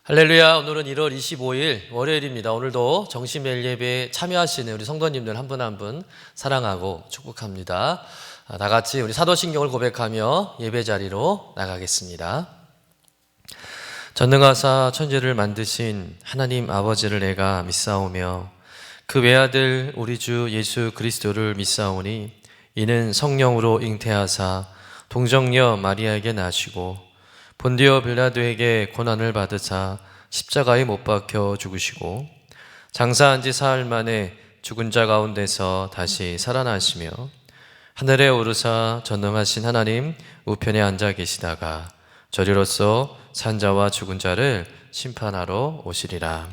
할렐루야. 오늘은 1월 25일 월요일입니다. 오늘도 정신 매일 예배에 참여하시는 우리 성도님들 한 분 한 분 사랑하고 축복합니다. 다 같이 우리 사도신경을 고백하며 예배 자리로 나가겠습니다. 전능하사 천지를 만드신 하나님 아버지를 내가 믿사오며 그 외아들 우리 주 예수 그리스도를 믿사오니 이는 성령으로 잉태하사 동정녀 마리아에게 나시고 본디오 빌라도에게 고난을 받으사 십자가에 못 박혀 죽으시고 장사한 지 사흘 만에 죽은 자 가운데서 다시 살아나시며 하늘에 오르사 전능하신 하나님 우편에 앉아 계시다가 저리로서 산 자와 죽은 자를 심판하러 오시리라.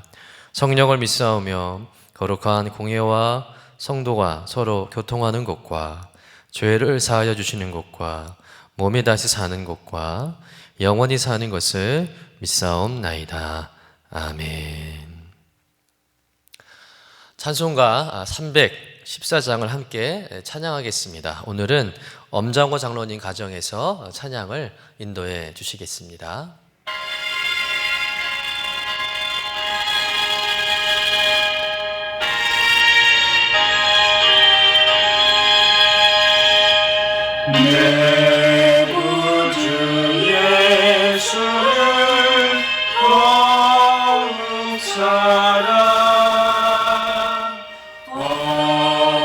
성령을 믿사오며 거룩한 공예와 성도가 서로 교통하는 것과 죄를 사하여 주시는 것과 몸이 다시 사는 것과 영원히 사는 것을 믿사옵나이다. 아멘. 찬송가 314장을 함께 찬양하겠습니다. 오늘은 엄장호 장로님 가정에서 찬양을 인도해 주시겠습니다. 내 구주 예수를 더욱 사랑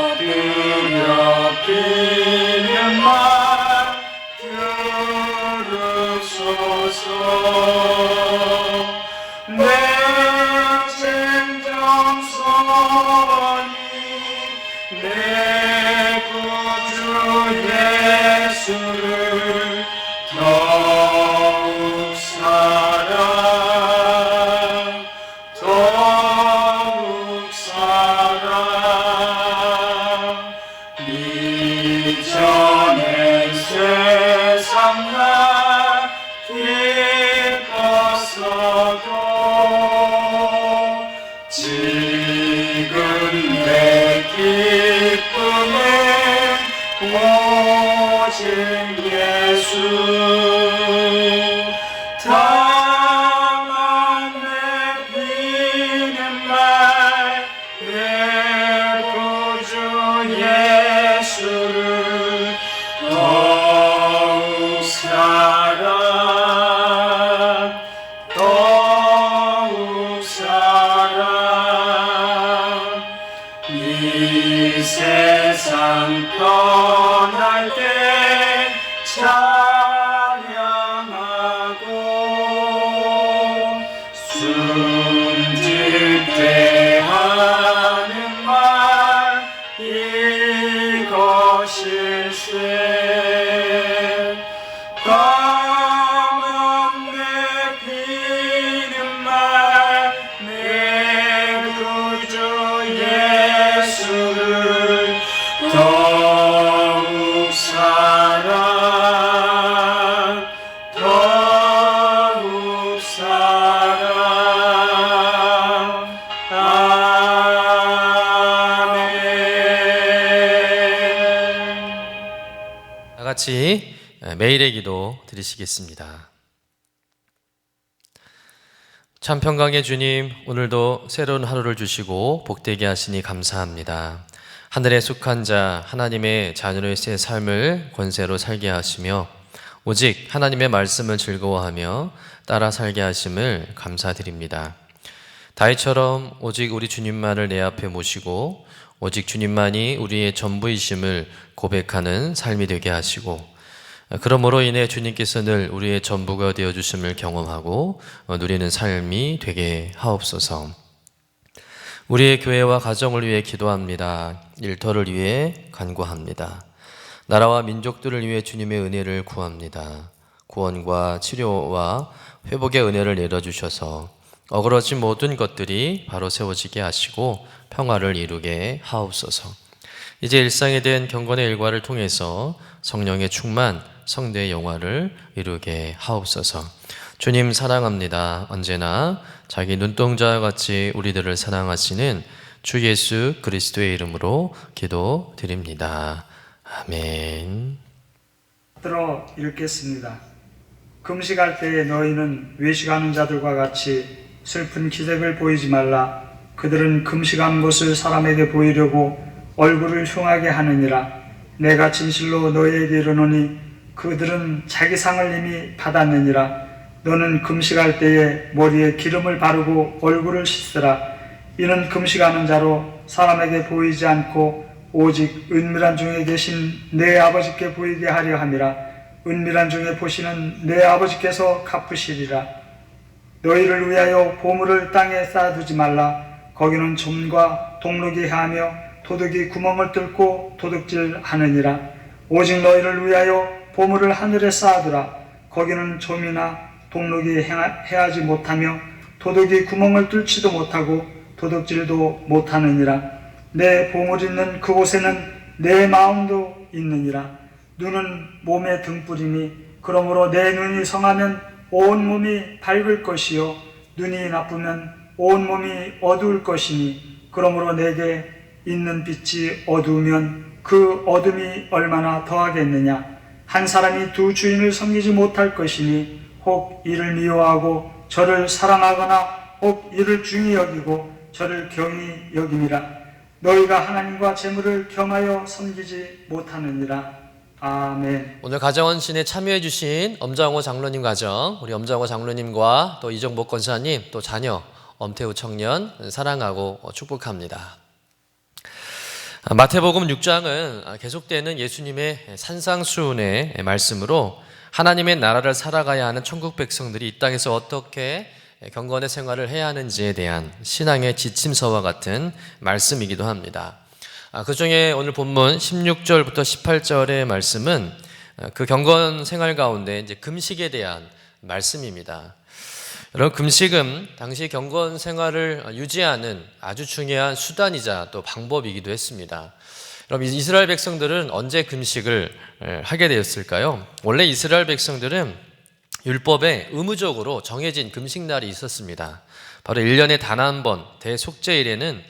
엎드려 비는 말 들으소서. 내 생정선이 내 구주 예수를 더욱 사랑 더욱 사랑 이전엔 세상 날 기뻤어도 지금 내 기쁨은 오직 예수. 다만 내비는 말 내 구주 예수를 더욱 사랑 더욱 사랑 이 세상 떠날 때 찬양하고 숨질 때 하는 말 이것일세. 다만 내비는 말 내 구주 예수를 더욱 사랑 더욱 사랑. 아멘. 다 같이 매일의 기도 드리시겠습니다. 참 평강의 주님, 오늘도 새로운 하루를 주시고 복되게 하시니 감사합니다. 하늘에 속한 자 하나님의 자녀로서의 삶을 권세로 살게 하시며 오직 하나님의 말씀을 즐거워하며 따라 살게 하심을 감사드립니다. 다윗처럼 오직 우리 주님만을 내 앞에 모시고 오직 주님만이 우리의 전부이심을 고백하는 삶이 되게 하시고 그러므로 인해 주님께서 늘 우리의 전부가 되어주심을 경험하고 누리는 삶이 되게 하옵소서. 우리의 교회와 가정을 위해 기도합니다. 일터를 위해 간구합니다. 나라와 민족들을 위해 주님의 은혜를 구합니다. 구원과 치료와 회복의 은혜를 내려주셔서 어그러진 모든 것들이 바로 세워지게 하시고 평화를 이루게 하옵소서. 이제 일상에 대한 경건의 일과를 통해서 성령의 충만, 성대의 영화를 이루게 하옵소서. 주님 사랑합니다. 언제나 자기 눈동자와 같이 우리들을 사랑하시는 주 예수 그리스도의 이름으로 기도드립니다. 아멘. 들어 읽겠습니다. 금식할 때에 너희는 외식하는 자들과 같이 슬픈 기색을 보이지 말라. 그들은 금식하는 것을 사람에게 보이려고 얼굴을 흉하게 하느니라. 내가 진실로 너희에게 이르노니 그들은 자기 상을 이미 받았느니라. 너는 금식할 때에 머리에 기름을 바르고 얼굴을 씻으라. 이는 금식하는 자로 사람에게 보이지 않고 오직 은밀한 중에 계신 내 아버지께 보이게 하려 함이라. 은밀한 중에 보시는 내 아버지께서 갚으시리라. 너희를 위하여 보물을 땅에 쌓아두지 말라. 거기는 좀과 동록이 헤하며 도둑이 구멍을 뚫고 도둑질하느니라. 오직 너희를 위하여 보물을 하늘에 쌓아두라. 거기는 좀이나 동록이 헤하지 못하며 도둑이 구멍을 뚫지도 못하고 도둑질도 못하느니라. 내 보물 있는 그곳에는 내 마음도 있느니라. 눈은 몸의 등불이니 그러므로 내 눈이 성하면 온 몸이 밝을 것이요 눈이 나쁘면 온 몸이 어두울 것이니 그러므로 내게 있는 빛이 어두우면 그 어둠이 얼마나 더하겠느냐. 한 사람이 두 주인을 섬기지 못할 것이니 혹 이를 미워하고 저를 사랑하거나 혹 이를 중히 여기고 저를 경히 여김이라. 너희가 하나님과 재물을 겸하여 섬기지 못하느니라. 아멘. 오늘 가정헌신에 참여해 주신 엄장호 장로님 가정, 우리 엄장호 장로님과 또 이정복 권사님, 또 자녀 엄태우 청년 사랑하고 축복합니다. 마태복음 6장은 계속되는 예수님의 산상수훈의 말씀으로 하나님의 나라를 살아가야 하는 천국 백성들이 이 땅에서 어떻게 경건의 생활을 해야 하는지에 대한 신앙의 지침서와 같은 말씀이기도 합니다. 그 중에 오늘 본문 16절부터 18절의 말씀은 그 경건 생활 가운데 이제 금식에 대한 말씀입니다. 여러분, 금식은 당시 경건 생활을 유지하는 아주 중요한 수단이자 또 방법이기도 했습니다. 여러분, 이스라엘 백성들은 언제 금식을 하게 되었을까요? 원래 이스라엘 백성들은 율법에 의무적으로 정해진 금식날이 있었습니다. 바로 1년에 단 한 번 대속죄일에는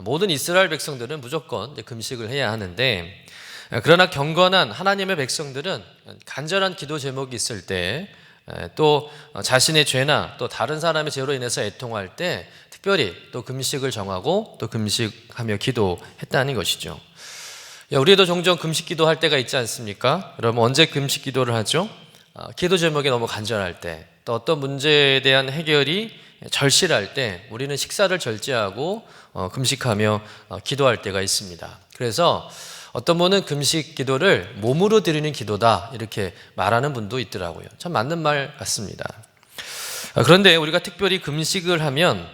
모든 이스라엘 백성들은 무조건 금식을 해야 하는데, 그러나 경건한 하나님의 백성들은 간절한 기도 제목이 있을 때, 또 자신의 죄나 또 다른 사람의 죄로 인해서 애통할 때 특별히 또 금식을 정하고 또 금식하며 기도했다는 것이죠. 우리도 종종 금식 기도할 때가 있지 않습니까? 여러분, 언제 금식 기도를 하죠? 기도 제목이 너무 간절할 때, 또 어떤 문제에 대한 해결이 절실할 때 우리는 식사를 절제하고 금식하며 기도할 때가 있습니다. 그래서 어떤 분은 금식 기도를 몸으로 드리는 기도다 이렇게 말하는 분도 있더라고요. 참 맞는 말 같습니다. 그런데 우리가 특별히 금식을 하면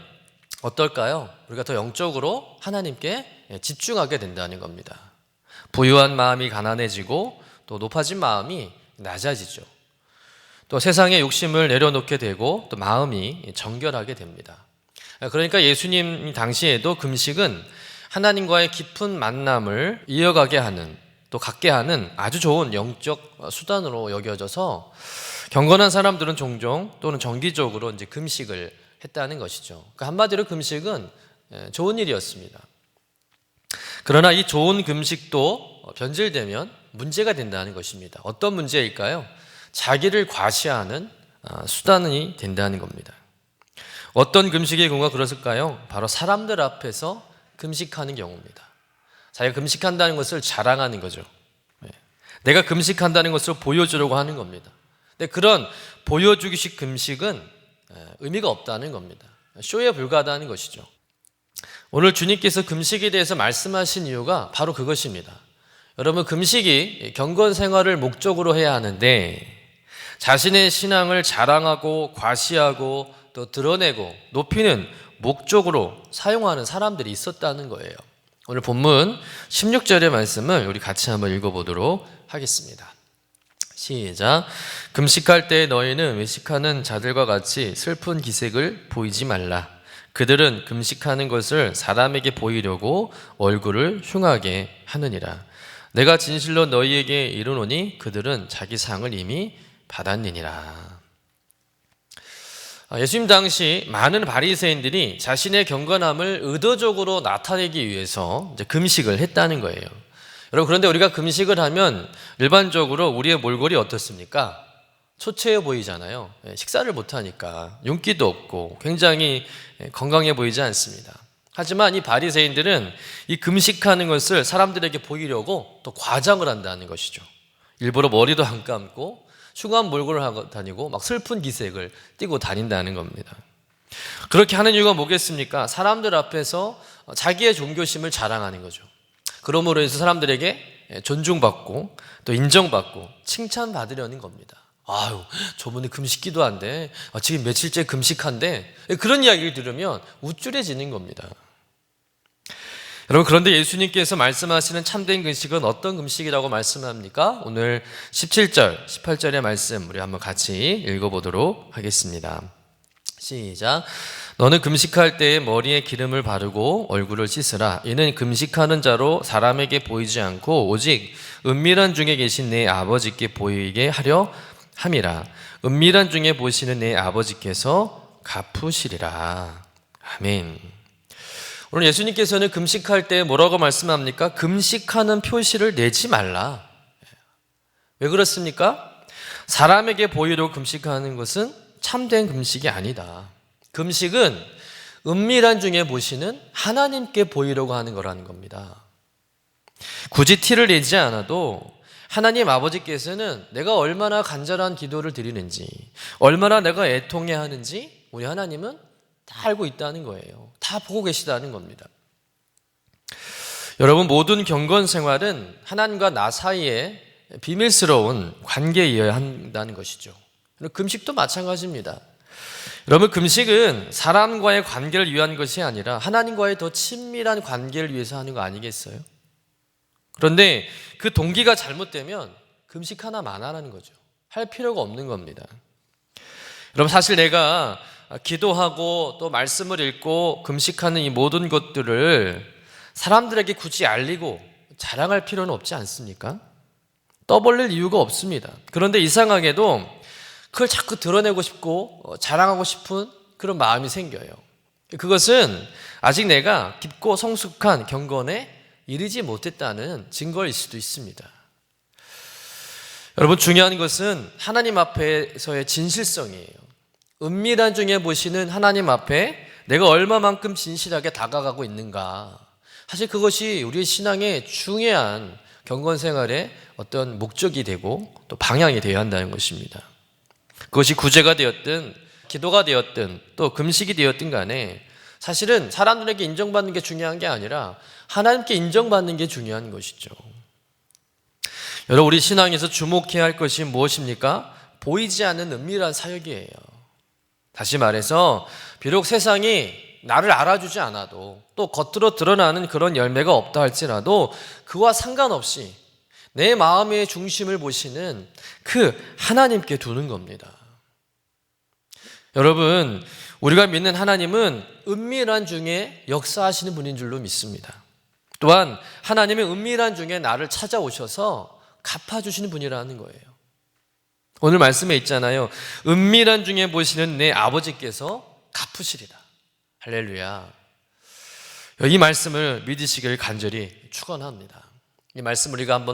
어떨까요? 우리가 더 영적으로 하나님께 집중하게 된다는 겁니다. 부유한 마음이 가난해지고 또 높아진 마음이 낮아지죠. 또 세상의 욕심을 내려놓게 되고 또 마음이 정결하게 됩니다. 그러니까 예수님 당시에도 금식은 하나님과의 깊은 만남을 이어가게 하는, 또 갖게 하는 아주 좋은 영적 수단으로 여겨져서 경건한 사람들은 종종 또는 정기적으로 이제 금식을 했다는 것이죠. 그러니까 한마디로 금식은 좋은 일이었습니다. 그러나 이 좋은 금식도 변질되면 문제가 된다는 것입니다. 어떤 문제일까요? 자기를 과시하는 수단이 된다는 겁니다. 어떤 금식의 경우가 그랬을까요? 바로 사람들 앞에서 금식하는 경우입니다. 자기가 금식한다는 것을 자랑하는 거죠. 내가 금식한다는 것을 보여주려고 하는 겁니다. 근데 그런 보여주기식 금식은 의미가 없다는 겁니다. 쇼에 불과하다는 것이죠. 오늘 주님께서 금식에 대해서 말씀하신 이유가 바로 그것입니다. 여러분, 금식이 경건 생활을 목적으로 해야 하는데 자신의 신앙을 자랑하고 과시하고 또 드러내고 높이는 목적으로 사용하는 사람들이 있었다는 거예요. 오늘 본문 16절의 말씀을 우리 같이 한번 읽어보도록 하겠습니다. 시작. 금식할 때 너희는 외식하는 자들과 같이 슬픈 기색을 보이지 말라. 그들은 금식하는 것을 사람에게 보이려고 얼굴을 흉하게 하느니라. 내가 진실로 너희에게 이르노니 그들은 자기 상을 이미 받았느니라. 예수님 당시 많은 바리새인들이 자신의 경건함을 의도적으로 나타내기 위해서 이제 금식을 했다는 거예요. 여러분, 그런데 우리가 금식을 하면 일반적으로 우리의 몰골이 어떻습니까? 초췌해 보이잖아요. 식사를 못하니까 윤기도 없고 굉장히 건강해 보이지 않습니다. 하지만 이 바리새인들은 이 금식하는 것을 사람들에게 보이려고 또 과장을 한다는 것이죠. 일부러 머리도 안 감고 흉한 몰골을 하고 다니고 막 슬픈 기색을 띠고 다닌다는 겁니다. 그렇게 하는 이유가 뭐겠습니까? 사람들 앞에서 자기의 종교심을 자랑하는 거죠. 그러므로 해서 사람들에게 존중받고 또 인정받고 칭찬받으려는 겁니다. 아유, 저분이 금식기도 한데 지금 며칠째 금식한데, 그런 이야기를 들으면 우쭐해지는 겁니다. 여러분, 그런데 예수님께서 말씀하시는 참된 금식은 어떤 금식이라고 말씀합니까? 오늘 17절, 18절의 말씀 우리 한번 같이 읽어보도록 하겠습니다. 시작. 너는 금식할 때에 머리에 기름을 바르고 얼굴을 씻으라. 이는 금식하는 자로 사람에게 보이지 않고 오직 은밀한 중에 계신 내 아버지께 보이게 하려 함이라. 은밀한 중에 보시는 내 아버지께서 갚으시리라. 아멘. 오늘 예수님께서는 금식할 때 뭐라고 말씀합니까? 금식하는 표시를 내지 말라. 왜 그렇습니까? 사람에게 보이려고 금식하는 것은 참된 금식이 아니다. 금식은 은밀한 중에 보시는 하나님께 보이려고 하는 거라는 겁니다. 굳이 티를 내지 않아도 하나님 아버지께서는 내가 얼마나 간절한 기도를 드리는지, 얼마나 내가 애통해 하는지 우리 하나님은 다 알고 있다는 거예요. 다 보고 계시다는 겁니다. 여러분, 모든 경건 생활은 하나님과 나 사이에 비밀스러운 관계이어야 한다는 것이죠. 금식도 마찬가지입니다. 여러분, 금식은 사람과의 관계를 위한 것이 아니라 하나님과의 더 친밀한 관계를 위해서 하는 거 아니겠어요? 그런데 그 동기가 잘못되면 금식 하나만 하라는 거죠. 할 필요가 없는 겁니다. 여러분, 사실 내가 기도하고 또 말씀을 읽고 금식하는 이 모든 것들을 사람들에게 굳이 알리고 자랑할 필요는 없지 않습니까? 떠벌릴 이유가 없습니다. 그런데 이상하게도 그걸 자꾸 드러내고 싶고 자랑하고 싶은 그런 마음이 생겨요. 그것은 아직 내가 깊고 성숙한 경건에 이르지 못했다는 증거일 수도 있습니다. 여러분, 중요한 것은 하나님 앞에서의 진실성이에요. 은밀한 중에 보시는 하나님 앞에 내가 얼마만큼 진실하게 다가가고 있는가. 사실 그것이 우리의 신앙의 중요한 경건 생활의 어떤 목적이 되고 또 방향이 되어야 한다는 것입니다. 그것이 구제가 되었든 기도가 되었든 또 금식이 되었든 간에 사실은 사람들에게 인정받는 게 중요한 게 아니라 하나님께 인정받는 게 중요한 것이죠. 여러분, 우리 신앙에서 주목해야 할 것이 무엇입니까? 보이지 않는 은밀한 사역이에요. 다시 말해서 비록 세상이 나를 알아주지 않아도 또 겉으로 드러나는 그런 열매가 없다 할지라도 그와 상관없이 내 마음의 중심을 보시는 그 하나님께 두는 겁니다. 여러분, 우리가 믿는 하나님은 은밀한 중에 역사하시는 분인 줄로 믿습니다. 또한 하나님의 은밀한 중에 나를 찾아오셔서 갚아주시는 분이라는 거예요. 오늘 말씀에 있잖아요. 은밀한 중에 보시는 내 아버지께서 갚으시리라. 할렐루야. 이 말씀을 믿으시길 간절히 축원합니다. 이 말씀 우리가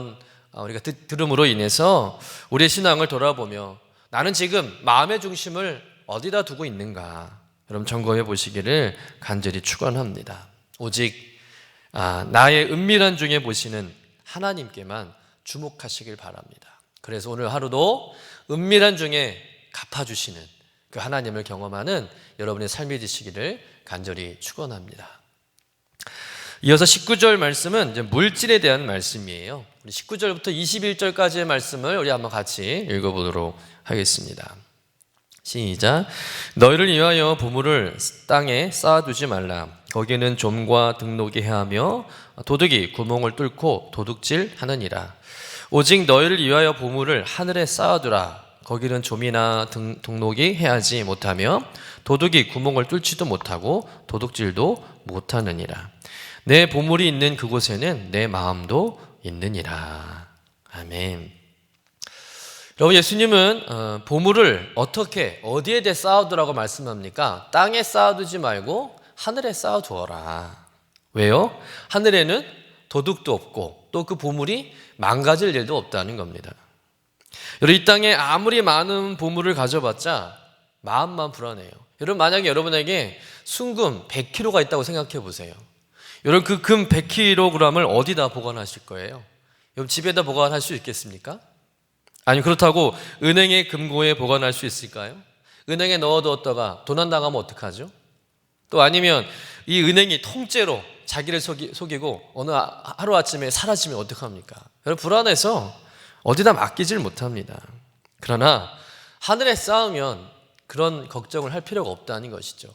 들음으로 인해서 우리의 신앙을 돌아보며 나는 지금 마음의 중심을 어디다 두고 있는가, 여러분 점검해 보시기를 간절히 축원합니다. 오직 나의 은밀한 중에 보시는 하나님께만 주목하시길 바랍니다. 그래서 오늘 하루도 은밀한 중에 갚아주시는 그 하나님을 경험하는 여러분의 삶이 되시기를 간절히 축원합니다. 이어서 19절 말씀은 이제 물질에 대한 말씀이에요. 우리 19절부터 21절까지의 말씀을 우리 한번 같이 읽어보도록 하겠습니다. 시작. 너희를 위하여 보물을 땅에 쌓아두지 말라. 거기는 좀과 등록이 해하며 도둑이 구멍을 뚫고 도둑질 하느니라. 오직 너희를 위하여 보물을 하늘에 쌓아두라. 거기는 좀이나 등록이 해하지 못하며 도둑이 구멍을 뚫지도 못하고 도둑질도 못하느니라. 내 보물이 있는 그곳에는 내 마음도 있느니라. 아멘. 여러분, 예수님은 보물을 어디에 대 쌓아두라고 말씀합니까? 땅에 쌓아두지 말고 하늘에 쌓아두어라. 왜요? 하늘에는 도둑도 없고 또 그 보물이 망가질 일도 없다는 겁니다. 여러분, 이 땅에 아무리 많은 보물을 가져봤자 마음만 불안해요. 여러분, 만약에 여러분에게 순금 100kg가 있다고 생각해 보세요. 여러분, 그 금 100kg을 어디다 보관하실 거예요? 여러분, 집에다 보관할 수 있겠습니까? 아니, 그렇다고 은행의 금고에 보관할 수 있을까요? 은행에 넣어두었다가 도난 당하면 어떡하죠? 또 아니면 이 은행이 통째로 자기를 속이고 어느 하루아침에 사라지면 어떡합니까? 여러분, 불안해서 어디다 맡기질 못합니다. 그러나 하늘에 쌓으면 그런 걱정을 할 필요가 없다는 것이죠.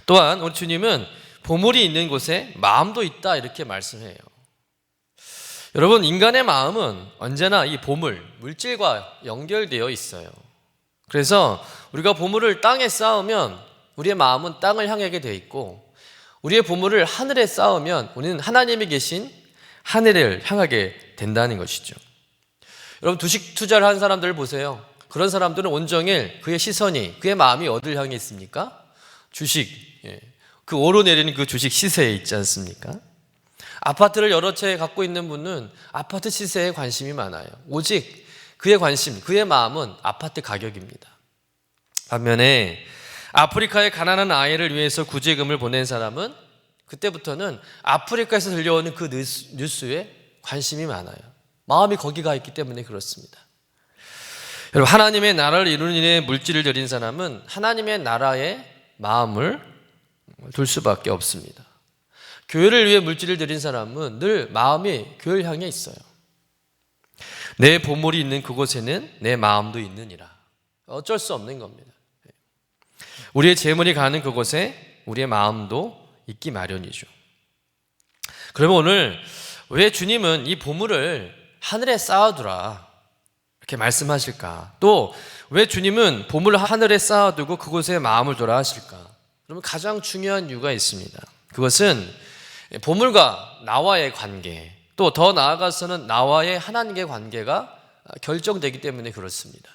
또한 우리 주님은 보물이 있는 곳에 마음도 있다 이렇게 말씀해요. 여러분, 인간의 마음은 언제나 이 보물, 물질과 연결되어 있어요. 그래서 우리가 보물을 땅에 쌓으면 우리의 마음은 땅을 향하게 되어 있고, 우리의 보물을 하늘에 쌓으면 우리는 하나님이 계신 하늘을 향하게 된다는 것이죠. 여러분, 주식 투자를 한 사람들을 보세요. 그런 사람들은 온종일 그의 시선이, 그의 마음이 어디를 향해 있습니까? 주식, 그 오르내리는 그 주식 시세에 있지 않습니까? 아파트를 여러 채 갖고 있는 분은 아파트 시세에 관심이 많아요. 오직 그의 관심, 그의 마음은 아파트 가격입니다. 반면에 아프리카의 가난한 아이를 위해서 구제금을 보낸 사람은 그때부터는 아프리카에서 들려오는 그 뉴스에 관심이 많아요. 마음이 거기 가 있기 때문에 그렇습니다. 여러분, 하나님의 나라를 이루는 일에 물질을 들인 사람은 하나님의 나라에 마음을 둘 수밖에 없습니다. 교회를 위해 물질을 드린 사람은 늘 마음이 교회를 향해 있어요. 내 보물이 있는 그곳에는 내 마음도 있느니라. 어쩔 수 없는 겁니다. 우리의 재물이 가는 그곳에 우리의 마음도 있기 마련이죠. 그러면 오늘 왜 주님은 이 보물을 하늘에 쌓아두라 이렇게 말씀하실까? 또 왜 주님은 보물을 하늘에 쌓아두고 그곳에 마음을 두라 하실까? 그러면 가장 중요한 이유가 있습니다. 그것은 보물과 나와의 관계, 또 더 나아가서는 나와의 하나님의 관계가 결정되기 때문에 그렇습니다.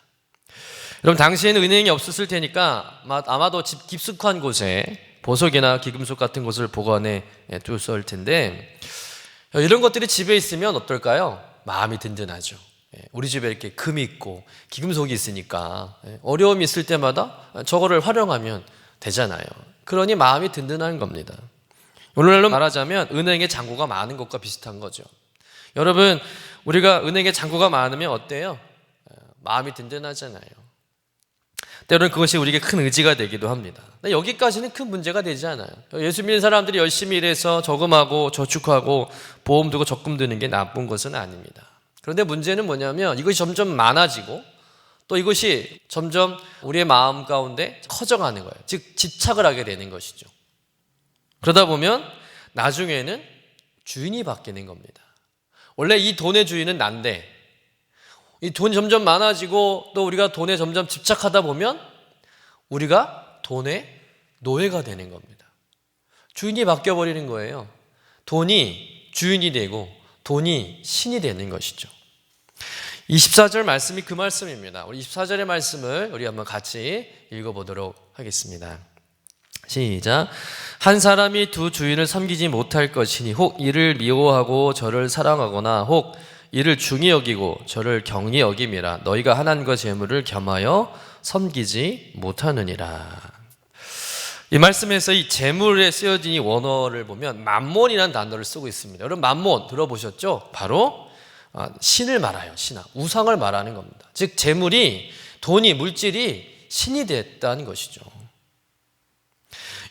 여러분, 당시에는 은행이 없었을 테니까 아마도 집 깊숙한 곳에 보석이나 귀금속 같은 것을 보관해 두었을 텐데, 이런 것들이 집에 있으면 어떨까요? 마음이 든든하죠. 우리 집에 이렇게 금이 있고 귀금속이 있으니까 어려움이 있을 때마다 저거를 활용하면 되잖아요. 그러니 마음이 든든한 겁니다. 오늘날로 말하자면 은행에 잔고가 많은 것과 비슷한 거죠. 여러분, 우리가 은행에 잔고가 많으면 어때요? 마음이 든든하잖아요. 때로는 그것이 우리에게 큰 의지가 되기도 합니다. 여기까지는 큰 문제가 되지 않아요. 예수 믿는 사람들이 열심히 일해서 저금하고 저축하고 보험 두고 적금 드는 게 나쁜 것은 아닙니다. 그런데 문제는 뭐냐면 이것이 점점 많아지고 또 이것이 점점 우리의 마음 가운데 커져가는 거예요. 즉 집착을 하게 되는 것이죠. 그러다 보면 나중에는 주인이 바뀌는 겁니다. 원래 이 돈의 주인은 난데 이 돈이 점점 많아지고 또 우리가 돈에 점점 집착하다 보면 우리가 돈의 노예가 되는 겁니다. 주인이 바뀌어버리는 거예요. 돈이 주인이 되고 돈이 신이 되는 것이죠. 24절 말씀이 그 말씀입니다. 우리 24절의 말씀을 우리 한번 같이 읽어보도록 하겠습니다. 시작. 한 사람이 두 주인을 섬기지 못할 것이니 혹 이를 미워하고 저를 사랑하거나 혹 이를 중히 여기고 저를 경히 여김이라. 너희가 하나님과 재물을 겸하여 섬기지 못하느니라. 이 말씀에서 이 재물에 쓰여진 이 원어를 보면 맘몬이라는 단어를 쓰고 있습니다. 여러분, 맘몬 들어보셨죠? 바로 신을 말해요. 신화, 우상을 말하는 겁니다. 즉 재물이, 돈이, 물질이 신이 됐다는 것이죠.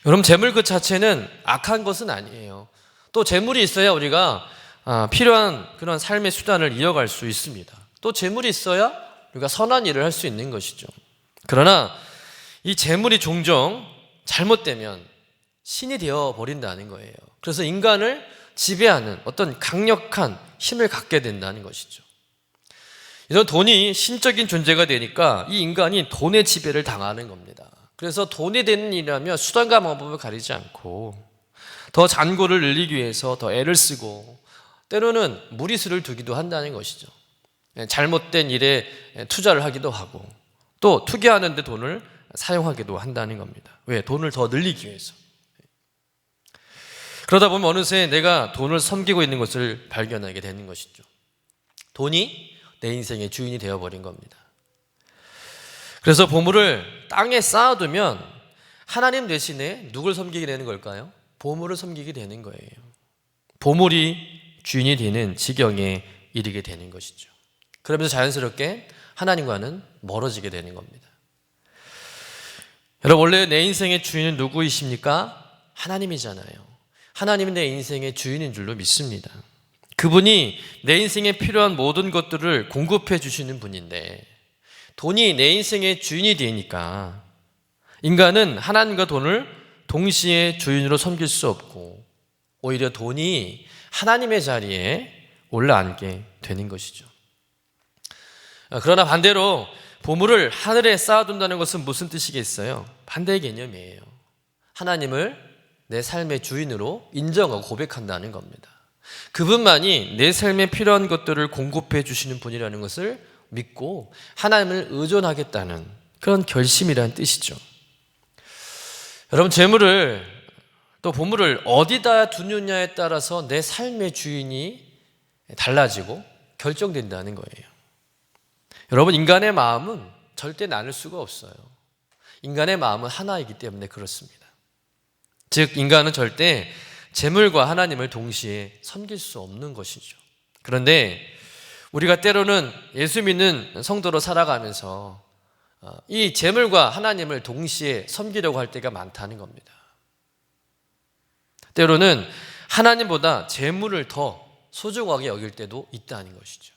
여러분, 재물 그 자체는 악한 것은 아니에요. 또 재물이 있어야 우리가 필요한 그런 삶의 수단을 이어갈 수 있습니다. 또 재물이 있어야 우리가 선한 일을 할 수 있는 것이죠. 그러나 이 재물이 종종 잘못되면 신이 되어 버린다는 거예요. 그래서 인간을 지배하는 어떤 강력한 힘을 갖게 된다는 것이죠. 이런 돈이 신적인 존재가 되니까 이 인간이 돈의 지배를 당하는 겁니다. 그래서 돈이 되는 일이라면 수단과 방법을 가리지 않고 더 잔고를 늘리기 위해서 더 애를 쓰고 때로는 무리수를 두기도 한다는 것이죠. 잘못된 일에 투자를 하기도 하고 또 투기하는 데 돈을 사용하기도 한다는 겁니다. 왜? 돈을 더 늘리기 위해서. 그러다 보면 어느새 내가 돈을 섬기고 있는 것을 발견하게 되는 것이죠. 돈이 내 인생의 주인이 되어버린 겁니다. 그래서 보물을 땅에 쌓아두면 하나님 대신에 누굴 섬기게 되는 걸까요? 보물을 섬기게 되는 거예요. 보물이 주인이 되는 지경에 이르게 되는 것이죠. 그러면서 자연스럽게 하나님과는 멀어지게 되는 겁니다. 여러분, 원래 내 인생의 주인은 누구이십니까? 하나님이잖아요. 하나님이 내 인생의 주인인 줄로 믿습니다. 그분이 내 인생에 필요한 모든 것들을 공급해 주시는 분인데, 돈이 내 인생의 주인이 되니까 인간은 하나님과 돈을 동시에 주인으로 섬길 수 없고 오히려 돈이 하나님의 자리에 올라앉게 되는 것이죠. 그러나 반대로 보물을 하늘에 쌓아둔다는 것은 무슨 뜻이겠어요? 반대의 개념이에요. 하나님을 내 삶의 주인으로 인정하고 고백한다는 겁니다. 그분만이 내 삶에 필요한 것들을 공급해 주시는 분이라는 것을 믿고 하나님을 의존하겠다는 그런 결심이라는 뜻이죠. 여러분, 재물을 또 보물을 어디다 두느냐에 따라서 내 삶의 주인이 달라지고 결정된다는 거예요. 여러분, 인간의 마음은 절대 나눌 수가 없어요. 인간의 마음은 하나이기 때문에 그렇습니다. 즉, 인간은 절대 재물과 하나님을 동시에 섬길 수 없는 것이죠. 그런데 우리가 때로는 예수 믿는 성도로 살아가면서 이 재물과 하나님을 동시에 섬기려고 할 때가 많다는 겁니다. 때로는 하나님보다 재물을 더 소중하게 여길 때도 있다는 것이죠.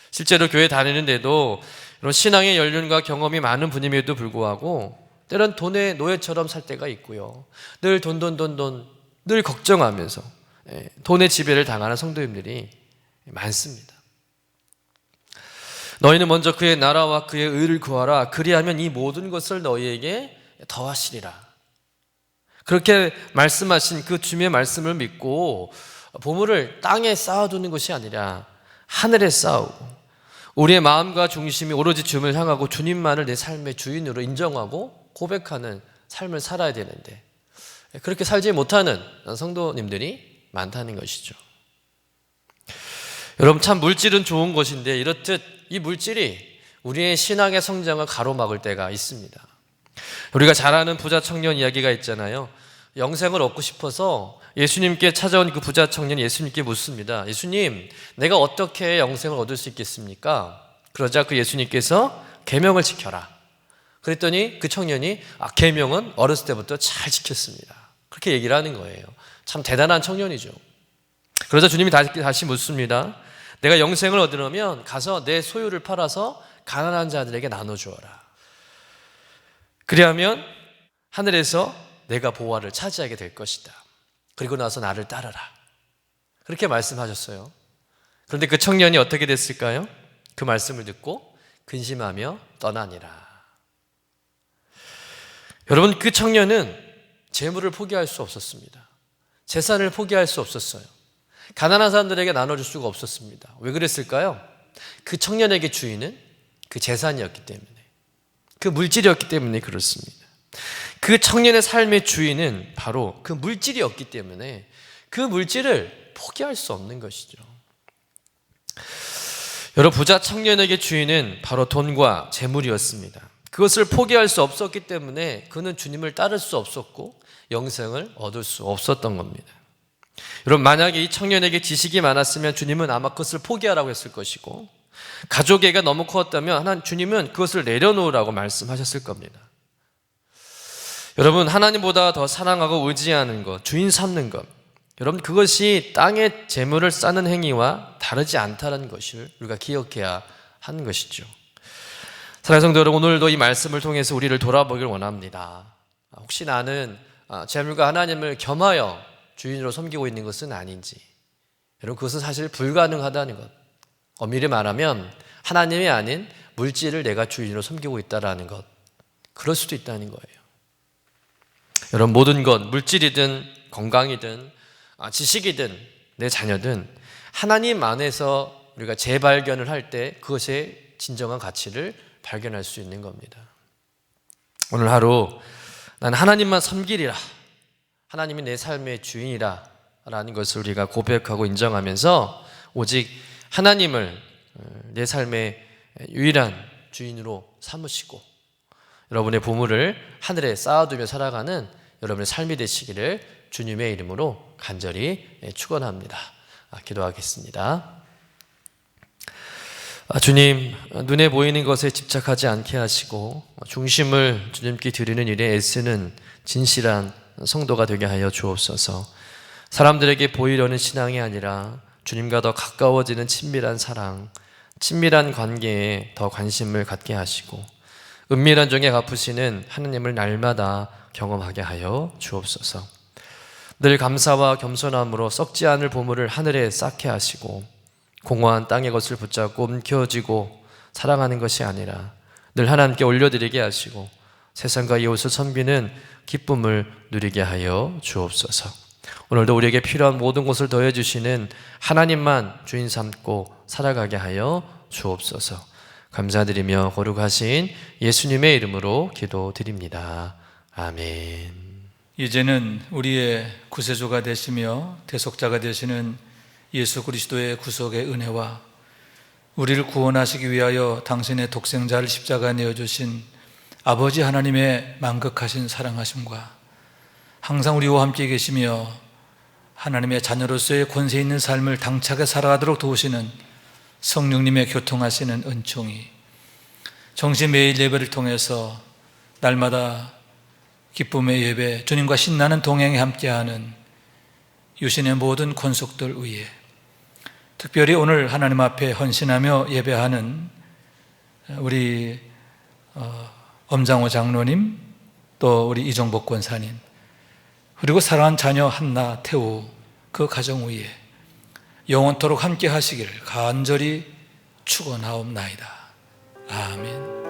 실제로 교회 다니는데도 이런 신앙의 연륜과 경험이 많은 분임에도 불구하고 때론 돈의 노예처럼 살 때가 있고요. 늘 돈, 늘 걱정하면서 돈의 지배를 당하는 성도님들이 많습니다. 너희는 먼저 그의 나라와 그의 의를 구하라. 그리하면 이 모든 것을 너희에게 더하시리라. 그렇게 말씀하신 그 주님의 말씀을 믿고 보물을 땅에 쌓아두는 것이 아니라 하늘에 쌓고 우리의 마음과 중심이 오로지 주님을 향하고 주님만을 내 삶의 주인으로 인정하고 고백하는 삶을 살아야 되는데 그렇게 살지 못하는 성도님들이 많다는 것이죠. 여러분, 참 물질은 좋은 것인데 이렇듯 이 물질이 우리의 신앙의 성장을 가로막을 때가 있습니다. 우리가 잘 아는 부자 청년 이야기가 있잖아요. 영생을 얻고 싶어서 예수님께 찾아온 그 부자 청년이 예수님께 묻습니다. 예수님, 내가 어떻게 영생을 얻을 수 있겠습니까? 그러자 그 예수님께서 계명을 지켜라. 그랬더니 그 청년이 계명은 어렸을 때부터 잘 지켰습니다. 그렇게 얘기를 하는 거예요. 참 대단한 청년이죠. 그러자 주님이 다시 묻습니다. 내가 영생을 얻으려면 가서 내 소유를 팔아서 가난한 자들에게 나눠주어라. 그리하면 하늘에서 내가 보화를 차지하게 될 것이다. 그리고 나서 나를 따르라. 그렇게 말씀하셨어요. 그런데 그 청년이 어떻게 됐을까요? 그 말씀을 듣고 근심하며 떠나니라. 여러분, 그 청년은 재물을 포기할 수 없었습니다. 재산을 포기할 수 없었어요. 가난한 사람들에게 나눠줄 수가 없었습니다. 왜 그랬을까요? 그 청년에게 주인은 그 재산이었기 때문에, 그 물질이었기 때문에 그렇습니다. 그 청년의 삶의 주인은 바로 그 물질이었기 때문에 그 물질을 포기할 수 없는 것이죠. 여러분, 부자 청년에게 주인은 바로 돈과 재물이었습니다. 그것을 포기할 수 없었기 때문에 그는 주님을 따를 수 없었고 영생을 얻을 수 없었던 겁니다. 여러분, 만약에 이 청년에게 지식이 많았으면 주님은 아마 그것을 포기하라고 했을 것이고 가족애가 너무 컸다면 주님은 그것을 내려놓으라고 말씀하셨을 겁니다. 여러분, 하나님보다 더 사랑하고 의지하는 것, 주인 삼는 것, 여러분, 그것이 땅에 재물을 쌓는 행위와 다르지 않다는 것을 우리가 기억해야 하는 것이죠. 사랑하는 성도 여러분, 오늘도 이 말씀을 통해서 우리를 돌아보길 원합니다. 혹시 나는 재물과 하나님을 겸하여 주인으로 섬기고 있는 것은 아닌지, 여러분, 그것은 사실 불가능하다는 것. 엄밀히 말하면 하나님이 아닌 물질을 내가 주인으로 섬기고 있다는 것, 그럴 수도 있다는 거예요. 여러분, 모든 것, 물질이든 건강이든 지식이든 내 자녀든 하나님 안에서 우리가 재발견을 할 때 그것의 진정한 가치를 발견할 수 있는 겁니다. 오늘 하루 난 하나님만 섬기리라, 하나님이 내 삶의 주인이라 라는 것을 우리가 고백하고 인정하면서 오직 하나님을 내 삶의 유일한 주인으로 삼으시고 여러분의 보물을 하늘에 쌓아두며 살아가는 여러분의 삶이 되시기를 주님의 이름으로 간절히 축원합니다. 기도하겠습니다. 주님, 눈에 보이는 것에 집착하지 않게 하시고 중심을 주님께 드리는 일에 애쓰는 진실한 성도가 되게 하여 주옵소서. 사람들에게 보이려는 신앙이 아니라 주님과 더 가까워지는 친밀한 사랑, 친밀한 관계에 더 관심을 갖게 하시고 은밀한 종에 갚으시는 하나님을 날마다 경험하게 하여 주옵소서. 늘 감사와 겸손함으로 썩지 않을 보물을 하늘에 쌓게 하시고 공허한 땅의 것을 붙잡고 움켜쥐고 사랑하는 것이 아니라 늘 하나님께 올려드리게 하시고 세상과 이웃을 섬기는 기쁨을 누리게 하여 주옵소서. 오늘도 우리에게 필요한 모든 것을 더해주시는 하나님만 주인 삼고 살아가게 하여 주옵소서. 감사드리며 거룩하신 예수님의 이름으로 기도드립니다. 아멘. 이제는 우리의 구세주가 되시며 대속자가 되시는 예수 그리스도의 구속의 은혜와 우리를 구원하시기 위하여 당신의 독생자를 십자가에 내어주신 아버지 하나님의 만극하신 사랑하심과 항상 우리와 함께 계시며 하나님의 자녀로서의 권세 있는 삶을 당차게 살아가도록 도우시는 성령님의 교통하시는 은총이 정신 매일 예배를 통해서 날마다 기쁨의 예배, 주님과 신나는 동행에 함께하는 유신의 모든 권속들 위에 특별히 오늘 하나님 앞에 헌신하며 예배하는 우리 엄장호 장로님, 또 우리 이종복 권사님, 그리고 사랑하는 자녀 한나, 태우 그 가정 위에 영원토록 함께 하시기를 간절히 축원하옵나이다. 아멘.